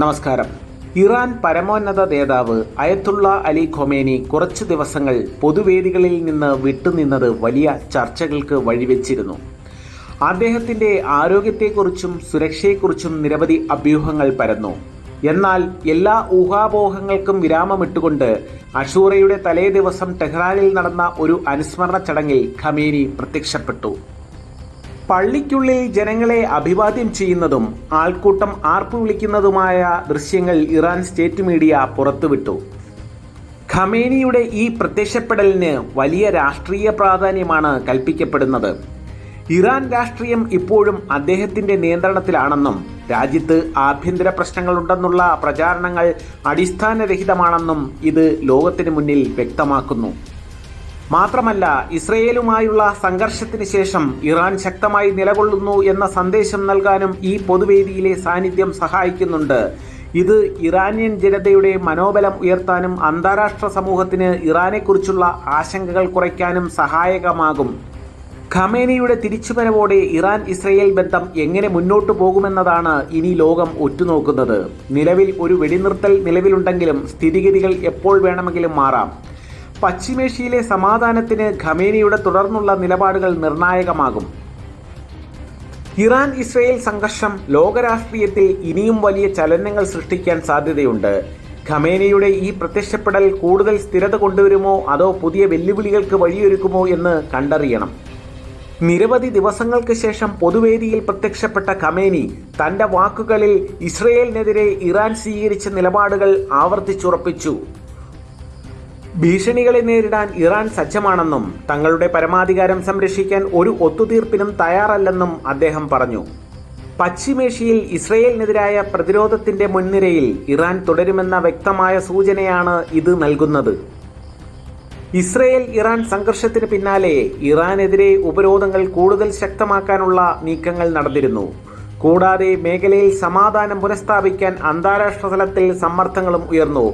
നമസ്കാരം. ഇറാൻ പരമോന്നത നേതാവ് അയത്തുള്ള അലി ഖൊമേനി കുറച്ചു ദിവസങ്ങൾ പൊതുവേദികളിൽ നിന്ന് വിട്ടുനിന്നത് വലിയ ചർച്ചകൾക്ക് വഴിവെച്ചിരുന്നു. അദ്ദേഹത്തിൻ്റെ ആരോഗ്യത്തെക്കുറിച്ചും സുരക്ഷയെക്കുറിച്ചും നിരവധി അഭ്യൂഹങ്ങൾ പരന്നു. എന്നാൽ എല്ലാ ഊഹാപോഹങ്ങൾക്കും വിരാമമിട്ടുകൊണ്ട് അഷൂറയുടെ തലേ ദിവസം ടെഹ്റാനിൽ നടന്ന ഒരു അനുസ്മരണ ചടങ്ങിൽ ഖമേനി പ്രത്യക്ഷപ്പെട്ടു. പള്ളിക്കുള്ളിൽ ജനങ്ങളെ അഭിവാദ്യം ചെയ്യുന്നതും ആൾക്കൂട്ടം ആർപ്പു വിളിക്കുന്നതുമായ ദൃശ്യങ്ങൾ ഇറാൻ സ്റ്റേറ്റ് മീഡിയ പുറത്തുവിട്ടു. ഖമേനിയുടെ ഈ പ്രത്യക്ഷപ്പെടലിന് വലിയ രാഷ്ട്രീയ പ്രാധാന്യമാണ് കൽപ്പിക്കപ്പെടുന്നത്. ഇറാൻ രാഷ്ട്രീയം ഇപ്പോഴും അദ്ദേഹത്തിൻ്റെ നിയന്ത്രണത്തിലാണെന്നും രാജ്യത്ത് ആഭ്യന്തര പ്രശ്നങ്ങളുണ്ടെന്നുള്ള പ്രചാരണങ്ങൾ അടിസ്ഥാനരഹിതമാണെന്നും ഇത് ലോകത്തിന് മുന്നിൽ വ്യക്തമാക്കുന്നു. മാത്രമല്ല, ഇസ്രയേലുമായുള്ള സംഘർഷത്തിന് ശേഷം ഇറാൻ ശക്തമായി നിലകൊള്ളുന്നു എന്ന സന്ദേശം നൽകാനും ഈ പൊതുവേദിയിലെ സാന്നിധ്യം സഹായിക്കുന്നുണ്ട്. ഇത് ഇറാനിയൻ ജനതയുടെ മനോബലം ഉയർത്താനും അന്താരാഷ്ട്ര സമൂഹത്തിന് ഇറാനെക്കുറിച്ചുള്ള ആശങ്കകൾ കുറയ്ക്കാനും സഹായകമാകും. ഖമേനിയുടെ തിരിച്ചുവരവോടെ ഇറാൻ ഇസ്രയേൽ ബന്ധം എങ്ങനെ മുന്നോട്ടു പോകുമെന്നതാണ് ഇനി ലോകം ഉറ്റുനോക്കുന്നത്. നിലവിൽ ഒരു വെടിനിർത്തൽ നിലവിലുണ്ടെങ്കിലും സ്ഥിതിഗതികൾ എപ്പോൾ വേണമെങ്കിലും മാറാം. പശ്ചിമേഷ്യയിലെ സമാധാനത്തിന് ഖമേനിയുടെ തുടർന്നുള്ള നിലപാടുകൾ നിർണായകമാകും. ഇറാൻ ഇസ്രയേൽ സംഘർഷം ലോകരാഷ്ട്രീയത്തിൽ ഇനിയും വലിയ ചലനങ്ങൾ സൃഷ്ടിക്കാൻ സാധ്യതയുണ്ട്. ഖമേനിയുടെ ഈ പ്രത്യക്ഷപ്പെടൽ കൂടുതൽ സ്ഥിരത കൊണ്ടുവരുമോ അതോ പുതിയ വെല്ലുവിളികൾക്ക് വഴിയൊരുക്കുമോ എന്ന് കണ്ടറിയണം. നിരവധി ദിവസങ്ങൾക്ക് ശേഷം പൊതുവേദിയിൽ പ്രത്യക്ഷപ്പെട്ട ഖമേനി തൻ്റെ വാക്കുകളിൽ ഇസ്രയേലിനെതിരെ ഇറാൻ സ്വീകരിച്ച നിലപാടുകൾ ആവർത്തിച്ചുറപ്പിച്ചു. ഭീഷണികളെ നേരിടാൻ ഇറാൻ സജ്ജമാണെന്നും തങ്ങളുടെ പരമാധികാരം സംരക്ഷിക്കാൻ ഒരു ഒത്തുതീർപ്പിനും തയ്യാറല്ലെന്നും അദ്ദേഹം പറഞ്ഞു. പശ്ചിമേഷ്യയിൽ ഇസ്രയേലിനെതിരായ പ്രതിരോധത്തിന്റെ മുൻനിരയിൽ ഇറാൻ തുടരുമെന്ന വ്യക്തമായ സൂചനയാണ് ഇത് നൽകുന്നത്. ഇസ്രയേൽ ഇറാൻ സംഘർഷത്തിന് പിന്നാലെ ഇറാനെതിരെ ഉപരോധങ്ങൾ കൂടുതൽ ശക്തമാക്കാനുള്ള നീക്കങ്ങൾ നടന്നിരുന്നു. കൂടാതെ മേഖലയിൽ സമാധാനം പുനഃസ്ഥാപിക്കാൻ അന്താരാഷ്ട്ര തലത്തിൽ സമ്മർദ്ദങ്ങളും ഉയർന്നു.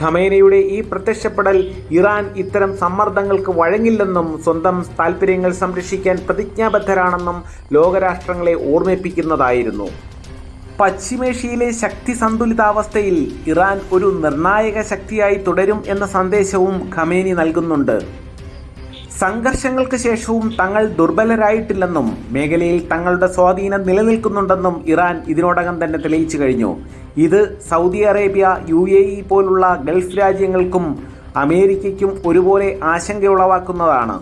ഖമേനിയുടെ ഈ പ്രത്യക്ഷപ്പെടൽ ഇറാൻ ഇത്തരം സമ്മർദ്ദങ്ങൾക്ക് വഴങ്ങില്ലെന്നും സ്വന്തം താൽപ്പര്യങ്ങൾ സംരക്ഷിക്കാൻ പ്രതിജ്ഞാബദ്ധരാണെന്നും ലോകരാഷ്ട്രങ്ങളെ ഓർമ്മിപ്പിക്കുന്നതായിരുന്നു. പശ്ചിമേഷ്യയിലെ ശക്തി സന്തുലിതാവസ്ഥയിൽ ഇറാൻ ഒരു നിർണായക ശക്തിയായി തുടരും എന്ന സന്ദേശവും ഖമേനി നൽകുന്നുണ്ട്. സംഘർഷങ്ങൾക്ക് ശേഷവും തങ്ങൾ ദുർബലരായിട്ടില്ലെന്നും മേഖലയിൽ തങ്ങളുടെ സ്വാധീനം നിലനിൽക്കുന്നുണ്ടെന്നും ഇറാൻ ഇതിനോടകം തന്നെ തെളിയിച്ചു കഴിഞ്ഞു. ഇത് സൗദി അറേബ്യ, UAE പോലുള്ള ഗൾഫ് രാജ്യങ്ങൾക്കും അമേരിക്കയ്ക്കും ഒരുപോലെ ആശങ്കയുളവാക്കുന്നതാണ്.